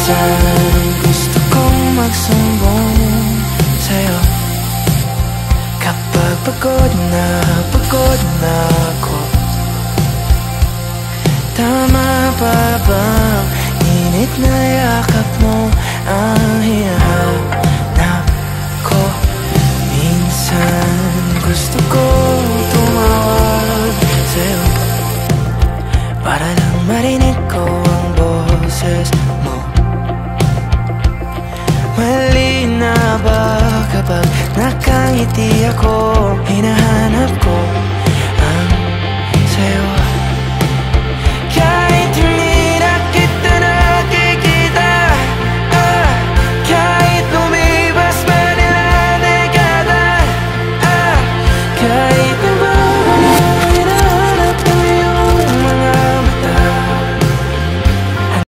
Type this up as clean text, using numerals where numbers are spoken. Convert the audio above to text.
Minsan gusto kong magsumbong sa'yo kapag pagod na ako. Tama ba bang init na yakap mo ang hinahanap ko? Minsan gusto kong tumawag sa'yo para lang marinig ko